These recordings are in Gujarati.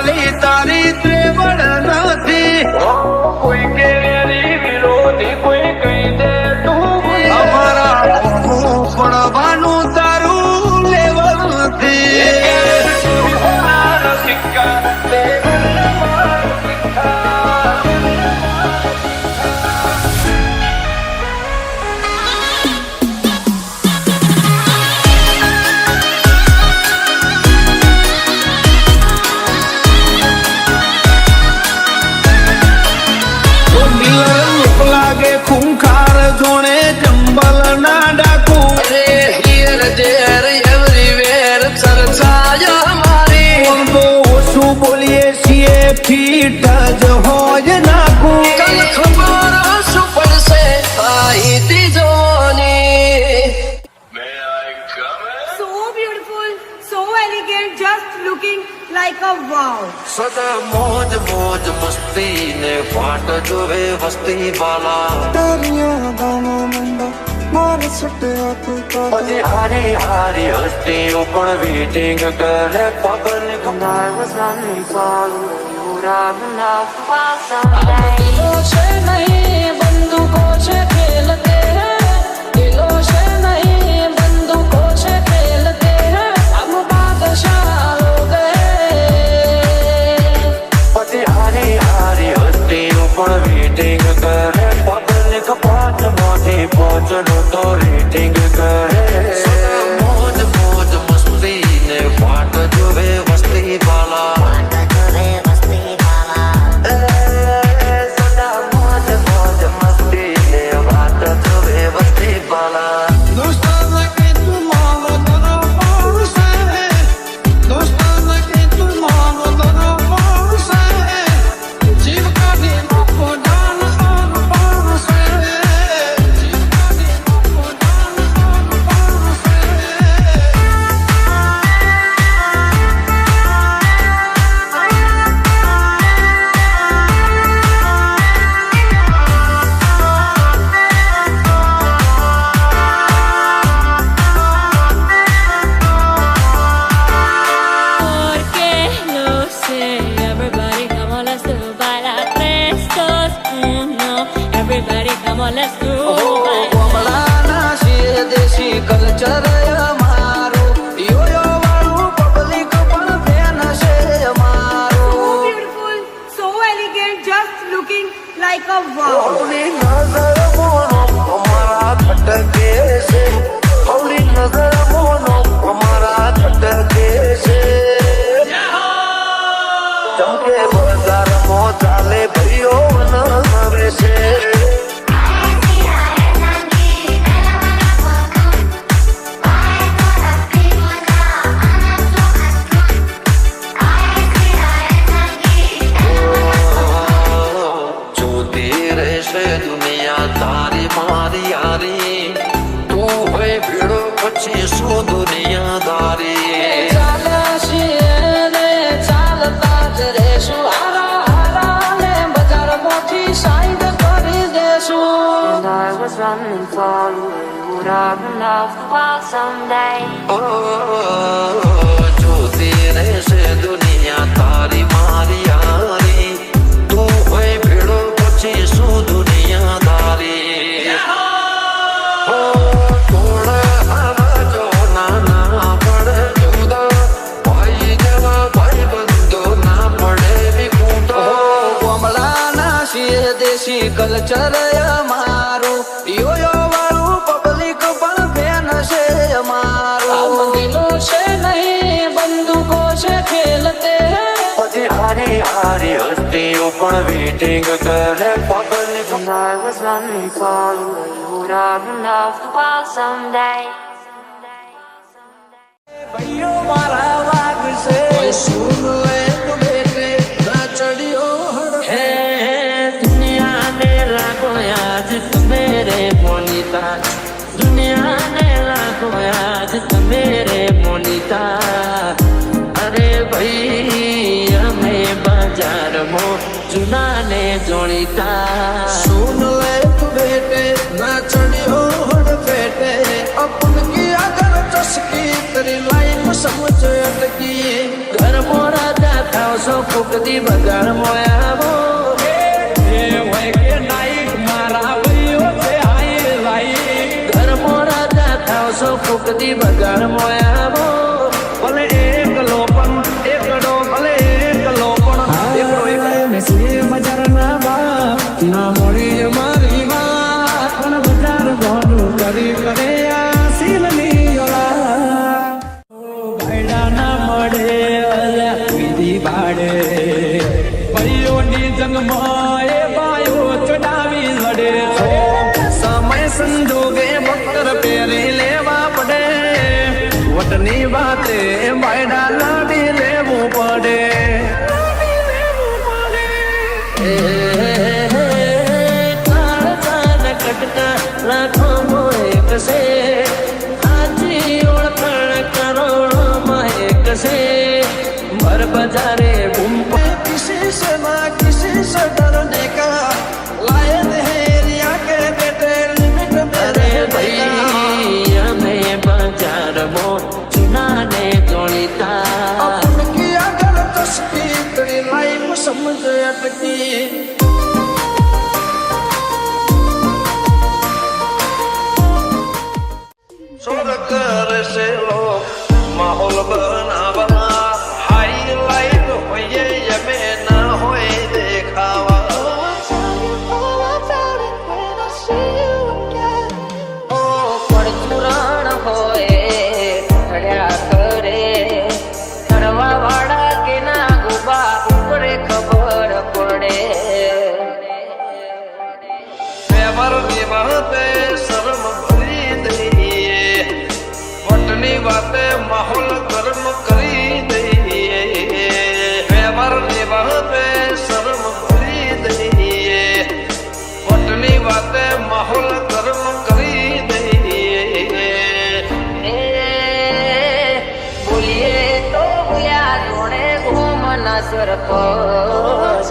વાલી તારી ત્રેવડ નથી. કોઈ કે વિરોધી કોઈ કહી દે તું અમારા પડવાનું તારું લેવલ નથી. સિક્કા લાગે ખૂંખાર જોણે જંબલ ના ડાકુ. અરે હિયર દેર એવરીવેર ચર્ચા મારી તો ઓછું બોલીએ છીએ ફીટ જ હોય નાખું. કલ ખબર શું પડશે આઈતી જોની. So beautiful, so elegant, just looking like a wow. સદા મોજ મોજ મસ્તી ને ફાટ જોવે વસ્તી વાલા. પછી હારી હારી હસ્તીઓ પણ વેટિંગ કરે પબ્લિક. दिलों से नहीं बंदूकों से खेलते हैं, दिलों से नहीं बंदूकों से खेलते हैं, हम बादशाह हो गए. પછી હારી હારી હસ્તીઓ પણ વેટિંગ કરે પબ્લિક. 5 માંથી 5 નું તો રેટિંગ કરે. મોજ મોજ મસ્તી ને ફાટ જોવે વસ્તી વાલા. દોસ્તાના કે તું મારો દરબાર છે. દોસ્તાના કે તું મારો દરબાર છે. જીવ કાઢી નાખો જાન આર પાર છે. જીવ કાઢી નાખો જાન આર પાર છે. Porque no sé, everybody come on, let's do bailar prestos. No, everybody come on, let's do bailar. કમળાના છીએ દેશી કલ્ચર અમારું. યોયો વાળું પબ્લિક પણ ફેન છે So અમારું. beautiful, so elegant, just looking like a wow. હવલી નજર મોનો અમારા ખટકે છે. હવલી નજર મોનો અમારા ખટકે છે. ચમકે બજારમાં ચાલે ભાઈઓ નવે છે. જોતી રહેશે દુનિયા તારી મારી યારી. તું હોય ભીડો પછી શું દુનિયાદારી. ચાલ્યા છીએ ને ચાલતા જ રહેશું. હારા હારા ને બજારમાંથી સાઈડ કરી દેશું. જોતી રહેશે દુનિયા તારી મારી યારી. તું હોય ભીડો પછી શું દુનિયાદારી. તોડ આવા જો નાના પડે જુદા. ભાઈ જેવા ભાઈ બંધો ના પડે વિકુટો. કમળાના છીએ દેશી કલ્ચર અમારું. યોયો વાળું પબ્લિક પણ ફેન છે અમારું. हम दिलों से नहीं बंदूकों से खेलते हैं. પછી હારી હારી હસ્તીઓ પણ વેટિંગ કરે પબ્લિક. ભાઈઓ મારા વાગશે સુન એક બેટે ના ચડ્યો હે. દુનિયા ને લાગો યાદ મેરે મોનિતા. દુનિયા ને લાગો યાદ મેરે મોનિતા. અરે ભાઈ અમે બજારમાં જૂના ને જોડીતા. સુન એક બેટે ના ચડ્યો હડ પેટે. अपन की अगर चस्की तेरी लाइन समझ अटकी. घर मोरा जाता થાવ છો ફૂકતી બગાડ મોયાવો એ હોય કે નાઈક મારા ભાઈઓ છે હાઈ લાઈક ઘરમાં રાજા થાવ છો ફૂકતી બગાડ મોયાવો ભલે એકલો પણ એકડો ભલે એકલો પણ એકડો નસીબ બજારના બાપ ના મળી મારી વાત પણ બજાર ઘણું કરી કરે આ શીલની ઓલા ભાઈડા ના મળે અલ્યા વિધિ ભાડે ભાઈઓની જંગમાં એ ભાઈઓ ચડાવી લડે સમય સંજોગે બક્કર પહેરી લેવા પડે વટની વાતે ભાઈડા લાડી લેવું પડે કટકા લાખો એક છે આજી ઓળખાણ કરોડોમાં એક છે ભર બજારે બૂમ किसी से ना किसी से डरने का लायक है रिया के बेटे लिमिट में અરે ભાઈ અમે બજારમાં ચુનાને જોડીતા अपन किया गलत उसकी तेरी लाइफ समझ अटकी स्वर्ग से लोग माहौल बनावा हाई लाइट होए ये में ना होए देखावा ઓ પરચુરણ હોય ઠડ્યા કરે ઠરવા વાળા કે ના ગુબા ઉપરે ખબર પડે व्यवहार निभाते शर्म भरी दईए वटनी बातें माहौल गर्म करी दईए व्यवहार निभाते शर्म भरी दईए वटनी बातें माहौल गर्म करी दईए એ બોલીએ તો બોલ્યા જોડે ઘૂમના સરપંચ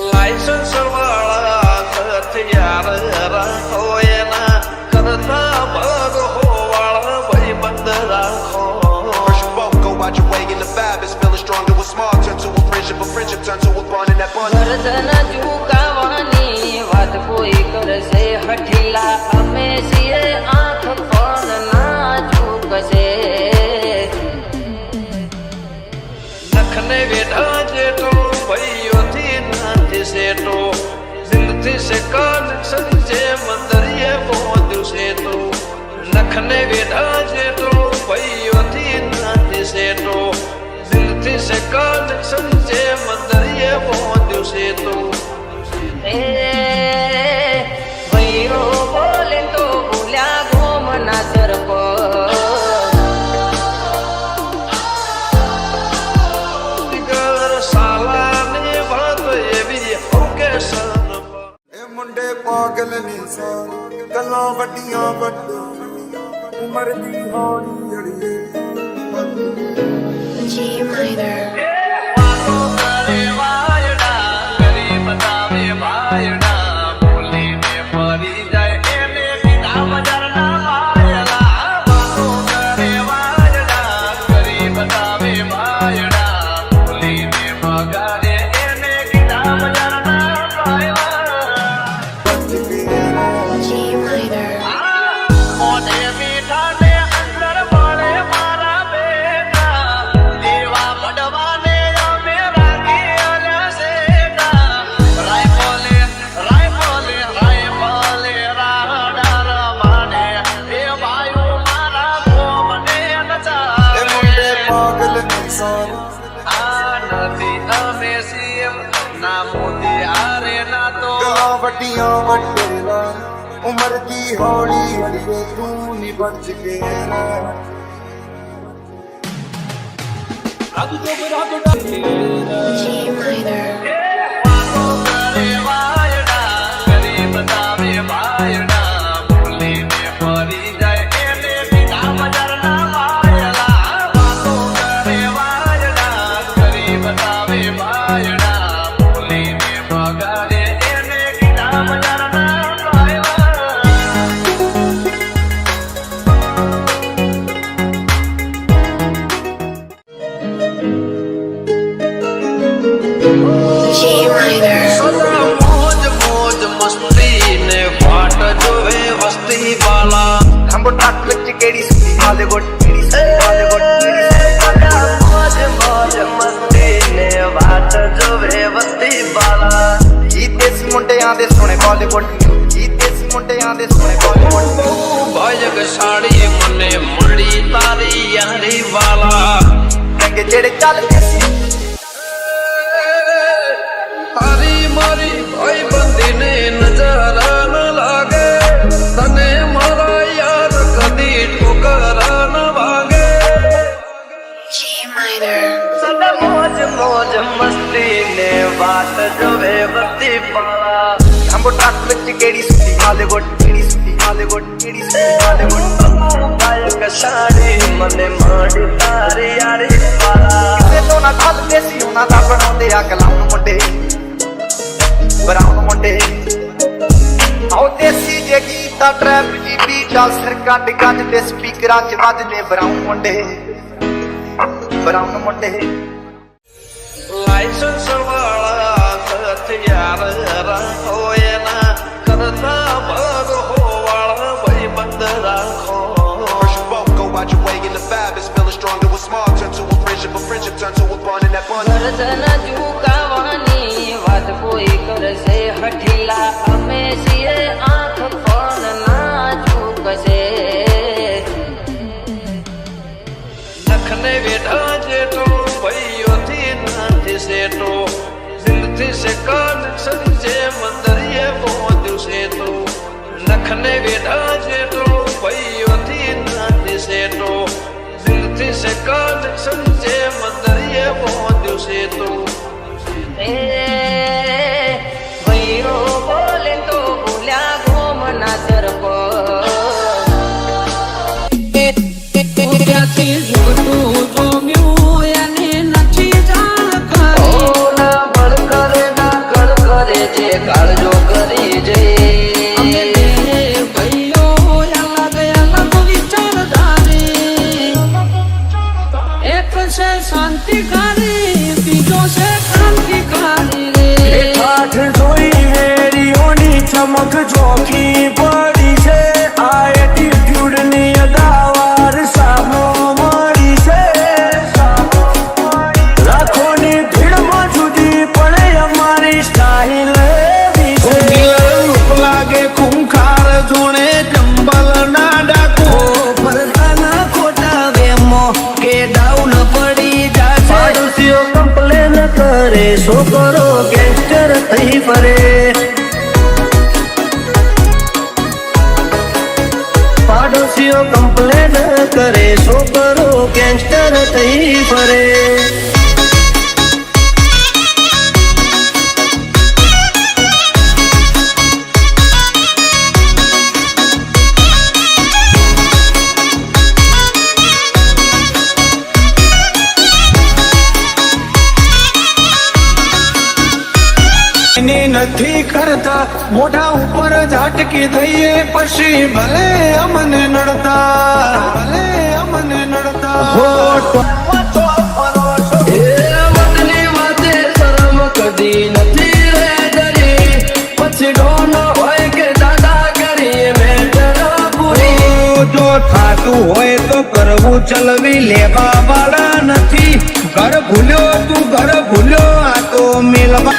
लाइसेंस वाला हथियार રાખો એના કરતા ભાગ હોવાળા ભાઈબંધ રાખો First you both go out your way and the vibe is feeling strong. It was small, turn to a friendship turn to a bond, and that bond. ગરદન ઝુકાવાની વાત કોઈ કરશે હઠીલા અમે છીએ આંખ પણ ના ઝુકશે નખને વેઢા જેટલો ભાઈઓથી નાથી સેટો દિલથી છે કનેક્શન જે મંદરિયે પહોંચ્યું છે તો નખને વેઢા જેટલો ભાઈઓથી નાથી સેટો દિલથી છે કનેક્શન જે મંદરિયે પહોંચ્યું છે તો એ ભાઈઓ બોલે તો બોલ્યા ઘૂમના સરપંચ ઘર સાલાની વાત એવી ઓકે સન ਇਹ ਮੁੰਡੇ ਪਾਗਲ ਨੇ ਸਾਰੇ ਗੱਲਾਂ ਵੱਡੀਆਂ ਵੱਡੇ ਉਮਰ ਦੀ ਹੌਲੀ ਅੜੀਏ G minor. વાતો કરે વાયડા કરી બતાવે ભાયડા બોલીને ફરી જાય એને કીધા બજારના વાયડા વાતો કરે વાયડા કરી બતાવે ભાયડા બોલીને મગાડે એને કીધા બજારના વાયડા G minor. મોઢે મીઠાને અંદર મળે મારા બેટા દેવા પડવાને અમે રાખી આલ્યા શેટા રાયફલે રાડાર માને એ વાયુ મારા ગોમને ਇਹ નચાવે ਮੁੰਡੇ ਪਾਗਲ ਨੇ ਸਾਰੇ આ નથી અમે સીએમ ના મોદી આરે ના તો ਗੱਲਾਂ ਵੱਡੀਆਂ ਵੱਡੇ ਲਾ ਉਮਰ ਦੀ ਹੌਲੀ ਅੜੀਏ ਤੂੰ ਨਹੀਂ ਬਚ ਕੇ ਰਹਿ G minor. વાતો કરે વાયડા કરી બતાવે ભાયડા બોલીને ફરી જાય એને કીધા બજારના વાયડા વાતો કરે ਜੰਬੋ ਟਰੱਕ ਵਿੱਚ ਕਿਹੜੀ ਸੁੱਤੀ ਹਾਲੀਵੁੱਡ ਕਿਹੜੀ ਸੁੱਤੀ ਹਾਲੀਵੁੱਡ मौज मौज मस्ती ने बात जो वे वस्ती वाला ਜੀ ਦੇਸੀ ਮੁੰਡਿਆਂ ਦੇ ਸੋਹਣੇ ਬਾਲੀਵੁੱਡ ਜੀ ਦੇਸੀ ਮੁੰਡਿਆਂ ਦੇ ਸੋਹਣੇ ਬਾਲੀਵੁੱਡ बाजक साड़ी मने मड़ी तारी यारी वाला ਰੰਗ ਜਿਹੜੇ ਚੱਲਦੇ ਸੀ तारी मारी भाई बंदी ने नजारा न लागे तने मारा यार कदी ठोकरा न वागे सदा मौज मौज मस्ती ने बात जो वे वस्ती पाला ਜੰਬੋ ਟਰੱਕ ਵਿੱਚ ਕਿਹੜੀ ਸੁੱਤੀ ਹਾਲੀਵੁੱਡ ਕਿਹੜੀ ਸੁੱਤੀ ਹਾਲੀਵੁੱਡ ਕਿਹੜੀ ਸੁੱਤੀ ਹਾਲੀਵੁੱਡ बाजक साड़ी मने मड़ी तारी यारी वाला ਕਿਸੇ ਤੋਂ ਨਾ ਖੱਲਦੇ ਸੀ ਉਹਨਾਂ ਦਾ ਬਣਾਉਂਦੇ ਆ ਕਲਾਉਣ ਮੁੰਡੇ ਬਰਾਉਨ ਮੁੰਡੇ ਆਉ ਦੇਸੀ ਜੇ ਗੀਤਾ ਟਰੈਪ ਜੀ ਬੀਟਾ ਸਿਰ ਕੱਢ ਗੱਜ ਦੇ ਸਪੀਕਰਾਂ 'ਚ ਵੱਜਦੇ ਬਰਾਉਨ ਮੁੰਡੇ ਬਰਾਉਨ ਮੁੰਡੇ लाइसेंस वाला हथियार होए ना करता भर हो वाला भाई बंद राखो First you both go out your way and the vibe is feeling stronger with small turn to a friendship turn to a bond and that bond ગરદન ઝુકાવાની વાત કોઈ કરશે હઠીલા અમે છીએ આંખ પણ ના ઝુકશે नखने बेटा जेठो भाइयों थी नाथी सेठो दिल थी से कान संजे मंदिर ये बहुत से तो नखने बेटा जेठो भाइयों थी नाथी सेठो दिल थी से कान संजे मंदिर ये बहुत से तो એ ભૈરો બોલે તો ભૂલ્યા ગોમના તરફ ત્યાંથી જોતું જોમ્યું એને નથી જાણ કરી ના બળ કરે ના કળ કરે જે કાળજો કરી જઈ અમે બે ભાઈઓ અલગ અલગ વિચારધારી એક છે શાંતિકારી બીજો છે ક્રાંતિકારી રે ઠાઠ જોઈ વેરીઓની ચમક ચોકી પડી છે આ એટીટ્યુડની અદાવાર સામો મળી છે લાખોની ભીડમાં જુદી પડે અમારી સ્ટાઇલ એવી છે લાગે ખૂંખાર જોણે ચંબલ ના ડાકો પરદાના ખોટા વેમો કે ડાઉન પડી જાશે પાડોશીઓ કમ્પ્લેન કરે છોકરો ગેંગસ્ટર થઈ ફરે પાડોશીઓ કમ્પ્લેન કરે છોકરો ગેંગસ્ટર થઈ ફરે એની નથી કરતા મોઢા ઉપર ઝાટકી થઈએ પછી ભલે અમને નડતા ભલે અમને નડતા વતની વાતે શરમ કદી નથી રે ડરી પછી ડોન હોય કે દાદા કરી મેટર પૂરી જો થાતું હોય તો કરવું ચલવી લેવા વાળા નથી ઘર ભૂલ્યો તું ઘર ભૂલ્યો આ તો મેલવા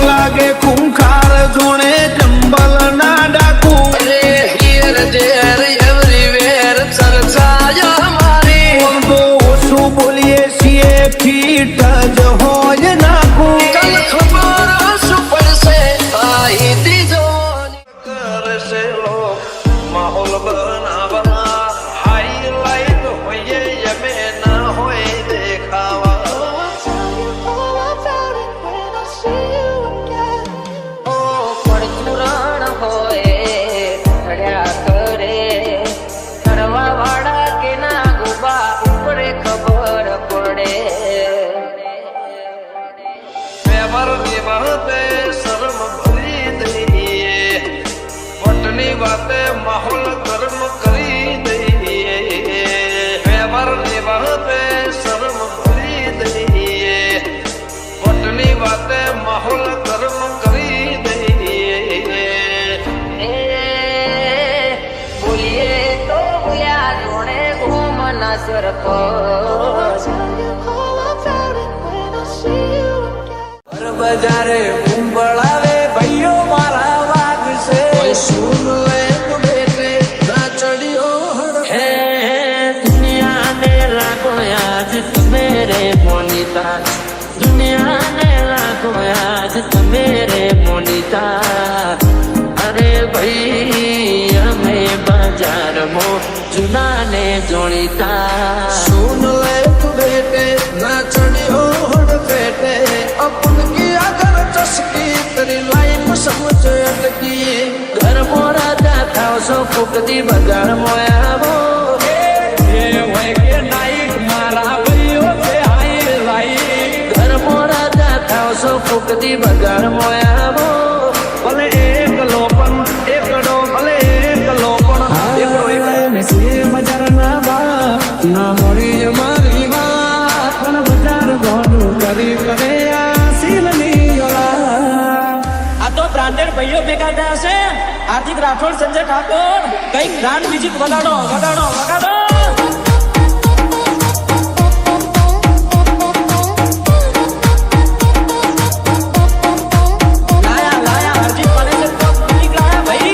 લાગે ખૂંખાર જોણે ચંબલ ના ડાકુ અરે હિયર ધેર એવરીવેર ચર્ચા મારી તો ઓછું બોલીએ છીએ ફીટ જ હોય નાખું કલ ખબર શું પડશે આઈતી જોવાની કરશે લોક માહોલ બનાવવા હાઈલાઈટ હોઈએ યમે ના હોય દેખાવા પરચુરણ હોય રડ્યા કરે કરવા વાળા કે ના ગુબા ઉપરે ખબર પડે વ્યવહારની વાતે શરમ ભરી દઈએ વટની વાતે માહોલ ગરમ કરી દઈએ વ્યવહારની વાતે શરમ ભરી દઈએ માટે માહોલ ગરમ કરી દઈએ. બોલીએ તો બોલ્યા જોડે ઘૂમના સરપંચ બજારે કુંભળાવે ભાઈઓ મારા વાગશે. સુન લે તું બેટે ના ચડ્યો હે દુનિયાને રાખો યાદ મેરે મોનિતા, દુનિયાને રાખો યાદ મેરે મોનિતા. અરે ભાઈ અમે બજારમાં જૂનાને જોડીતા. सुन ले तू बेटे ना चढ़ियो हड़ बेटे अपन की अगर चस्की तेरी लाइफ समझ अटकी. ઘર મોરા દાખાવ સો ફૂકતી બજાર મોયાવો. ઘર મોરા દાખાવ સો ફૂકતી બજાર મોયાવો. ભલે એકલો પણ એકડો, ભલે એકલો પણ ના મળી મારી વાત પણ બજાર ગોનું કરી કરે આ સીલની ઓલા. આ તો બ્રાન્ડેડ ભાઈઓ ભેગા થયા છે. હાર્દિક રાઠોડ, સંજય ઠાકોર, કઈક બ્રાન્ડ મ્યુઝિક વગાડો વગાડો વગાડો. લાયા લાયા હાર્દિક પાડે છે તો મ્યુઝિક લાયા ભાઈ.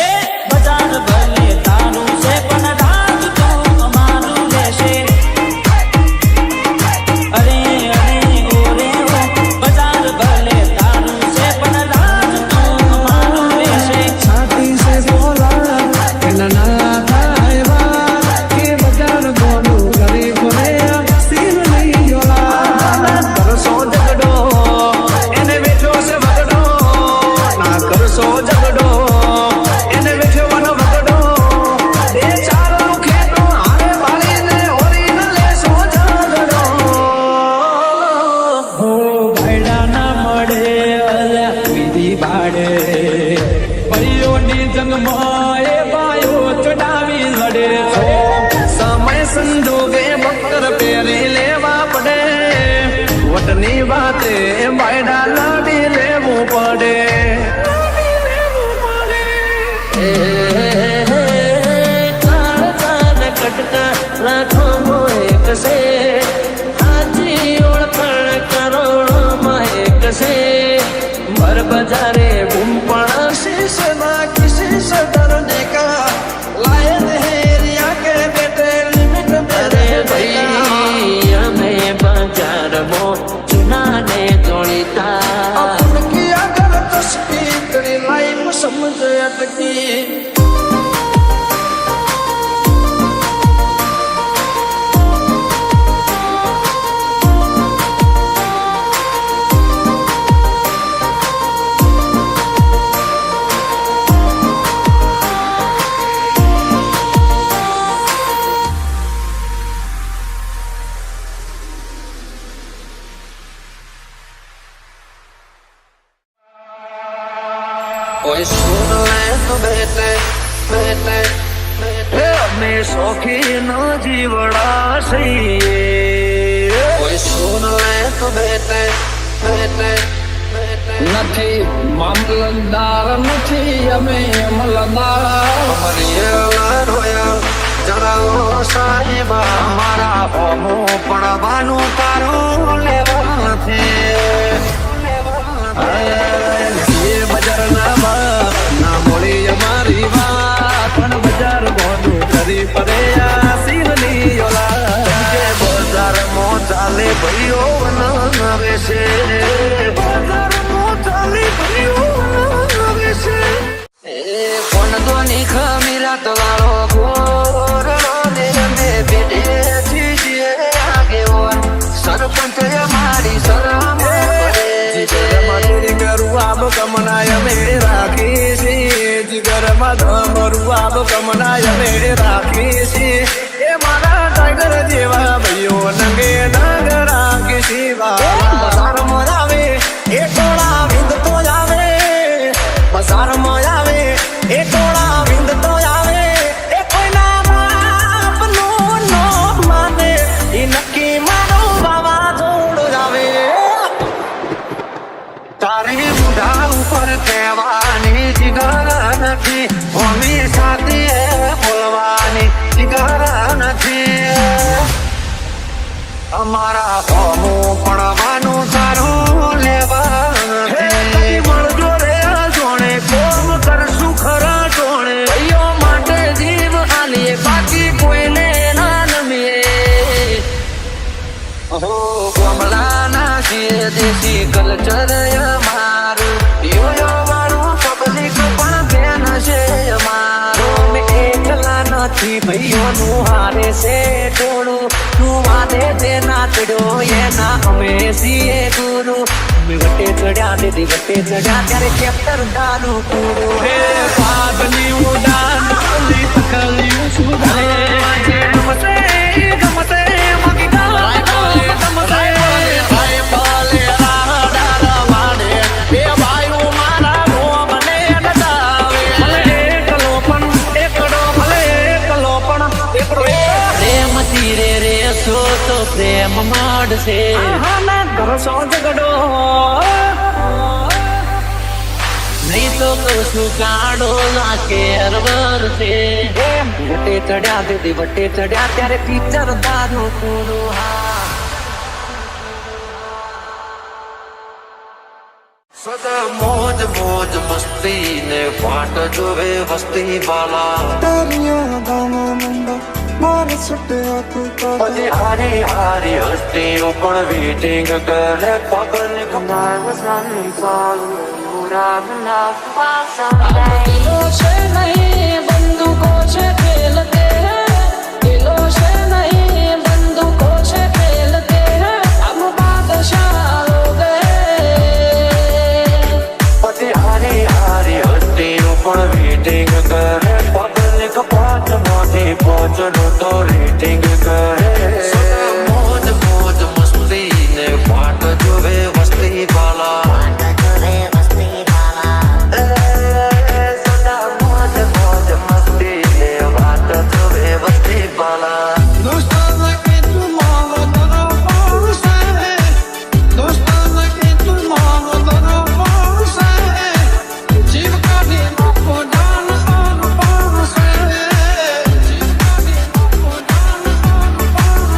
એ બજાર ભલે તારું છે પણ રાજ તો અમારું રહેશે. અરે અરે ઓરે ઓ બજાર ભલે તારું છે પણ રાજ તો અમારું રહેશે. છાતી સે બોલા એના ના થાય વાત કે બજાર ગોનું કરી કરે આ સીલની ઓલા. કરશો ઝઘડો એને વેઠો છે વગડો, ના કરશો ઝઘડો એને વેઠવાનો વગડો. બે ચાર ખેતો હારે બાળીને ઓરીને લેશો ઝઘડો. હો ભાઈડા ના મળે અલ્યા વિધિ બાડે ભાઈઓની જંગમાં એ બાયો ચડાવી લડે છે. સમય સંજોગે મકર પહેરી લેવા પડે, વટની વાતે બાયડા લાડી લેવું પડે. કાળ કાન કટકા રાખો મોએ કસે. હાજી ઓળખાણ કરોડોમાં એક છે. ભર બજારે બૂમ પણ शीश ना किसी से डरने का लायक है रिया के बेटे लिमिट में અરે रहने का. ભાઈ અમે બજારમાં જૂનાને જોડીતા. अपन की अगर तस्की तेरी लाइफ समझ अटकी. કોઈ સુન લે તો બેટે બેટે બેટે અમે શોખીન જીવડા છીએ. કોઈ સુન લે તો બેટે બેટે બેટે નથી મામલતદાર નથી અમે અમલદાર. મરિયેલા રોયા જણાવો સાહેબા, અમારા હોમો પડવાનું તારું લેવા નથી. એ બજારના બા ના મળી અમારી વાત પણ બજાર ગોનું કરી પડે આ સીલની ઓલા. કે બજારમાં ચાલે ભાઈઓ બનાવે છે, બજારમાં ચાલે ભાઈઓ બનાવે છે. કોણ દોની ખમીરા તો વાળો ગોરડો ને અમે બેઠે છીએ આગેવાન. સરપંચ અમારી શરમ આબ કમનાય અમે રાખી છીએ. જીગરમાં ધમરું આબ કમનાય અમે રાખી છીએ. એ મારા ટાઈગર જેવા ભાઈઓ નંગે નાગ રાખી શિવા. બજારમાં આવે એ ટોળા વિંદ તો આવે, બજારમાં આવે એ ટોળા વિંદ તો આવે. એ કોઈના બાપનું મારા હોમું પડવાનું તારું લેવા મળજો રે જોણે કોમ કરશું ખરા જોણે ભાઈઓ માટે જીવ આલીએ બાકી કોઈને ના નમીએ કમલાના છીએ દેશી કલ્ચર અમારું યો વાળું પબ્લિક પણ બેન છે અમારું એકલા નથી ભાઈઓનું હારે છે ટોળું તું વાદે તે નાચડ્યો એના અમે છીએ ગુરુ વટે ચડ્યા દીદી વટે ચડ્યા ત્યારે ચેપ્ટર દાનું પૂરું હે પાગલી ઉડાન કલી કલી સુધારે ગમતે ગમતે મગી ગાય ગમતે ભાઈ પાલે રાડા વાડે બે ભાઈઓ મારા રોમને નડાવે ભલે એકલો પણ એકડો ભલે એકલો પણ એકડો પ્રેમ તીરે રે સો તો પ્રેમ માડશે હા કરશો ઝઘડો નહીં તો કશું કાઢો લાગે હરવરશે વટે ચડ્યા દીદી વટે ચડ્યા ત્યારે પિક્ચર દારૂ પૂરું હા સદા મોજ મોજ મસ્તી ને ફાટ જોવે વસ્તી વાલા તારીਆਂ ਗਾਵਾਂ ਮੁੰਡਾ ਮਾਰ ਸੁੱਟਿਆ ਤੂੰ પછી હારી હારી હસ્તીઓ પણ વેટિંગ કરે પબ્લિક દિલો છે નહીં બંદૂકો છે ખેલતે હૈ દિલો છે નહીં બંદૂકો છે ખેલતે હૈ હમ બાદશાહ હો ગયે પછી હારી હારી હસ્તીઓ પણ વેટિંગ કરે પબ્લિક પાંચ માંથી પાંચનું તો રેટિંગ કરે મોજ મોજ મસ્તી ને ફાટ જોવે વસ્તી વાલા दोस्ताना के तू मांगो तेरा पास है दोस्ताना के तू मांगो तेरा पास है जीव का देना को दान आन पास है जीव का देना को दान आन पास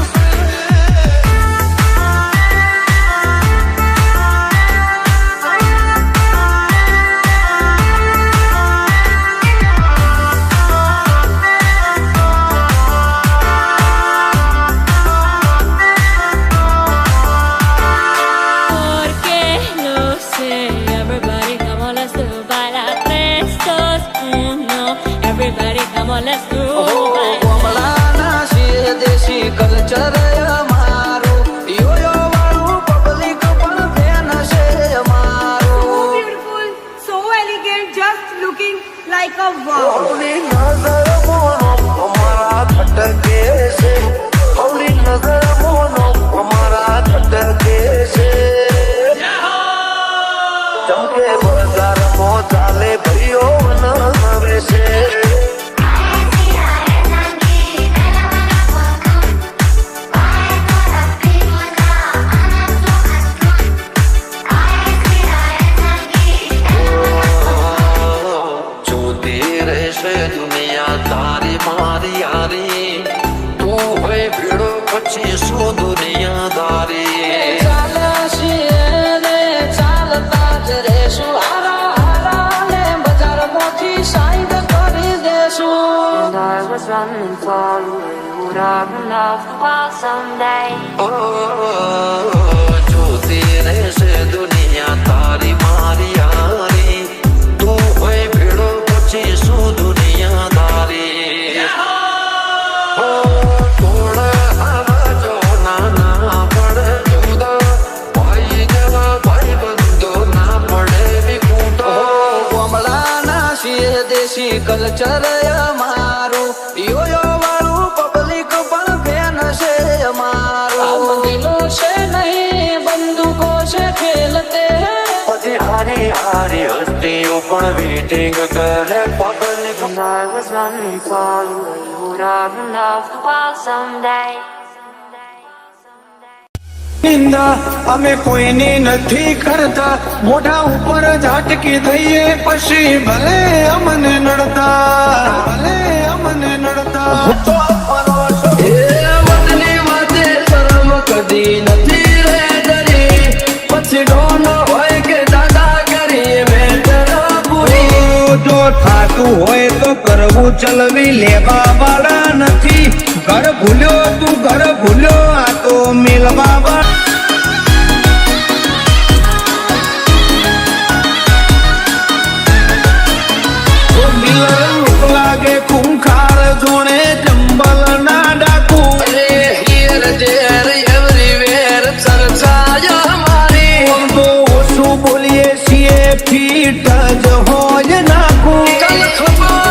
Porque lo sé, everybody come on, let's do bailar tres, dos, uno. Everybody come on, let's do bailar. કમલાના છીએ દેશી કલ્ચર અમારું યો વાળું પબ્લિક પણ ફેન છે So અમારું beautiful, so elegant, just looking like a wow. હવલી નજર મોનો અમારા ખટકે છે હવલી નજર મોનો અમારા ખટકે છે ચમકે બજારમાં ચાલે ભાઈઓ નવે છે જોતી રહેશે દુનિયા તારી મારી યારી તું હોય ભીડો પછી શું દુનિયાદારી ચાલ્યા છીએ ને ચાલતા જ રહેશું હારા હારા ને બજારમાંથી સાઈડ કરી દેશું I was running for you, would have loved while someday. જોતી રહેશે દુનિયા તારી મારી યારી તું હોય ભીડો પછી શું દુનિયાદારી થોડ આવાજો નાના પડે જુદા ભાઈ જેવા ભાઈ બંધો ના પડે વિખૂટો કમલાના છીએ દેશી કલ્ચર અમારું યો વાળું પબ્લિક પણ ફેન છે અમારું દિલો છે નહીં બંદૂકો છે ખેલતે હૈ પછી હારી હારી હસ્તીઓ પણ વેટિંગ કરે public I was running for you, would have loved while someday. નિંદા અમે કોઈની નથી કરતા મોઢા ઉપર ઝાટકી દઈએ પછી ભલે અમને નડતા ભલે અમને નડતા એ વતની વાતે શરમ કદી જાતું હોય તો કરવું ચલવી લેવા વાળા નથી. ઘર ભૂલ્યો તું ઘર ભૂલ્યો આ તો મેલવા વાળા. લાગે ખૂંખાર જોણે ચંબલ ના ડાકુ. હિયર ધેર એવરીવેર ચર્ચાય અમારી. તો ઓછું બોલીએ છીએ ફીટ જ હોય નાખું. તને ખબર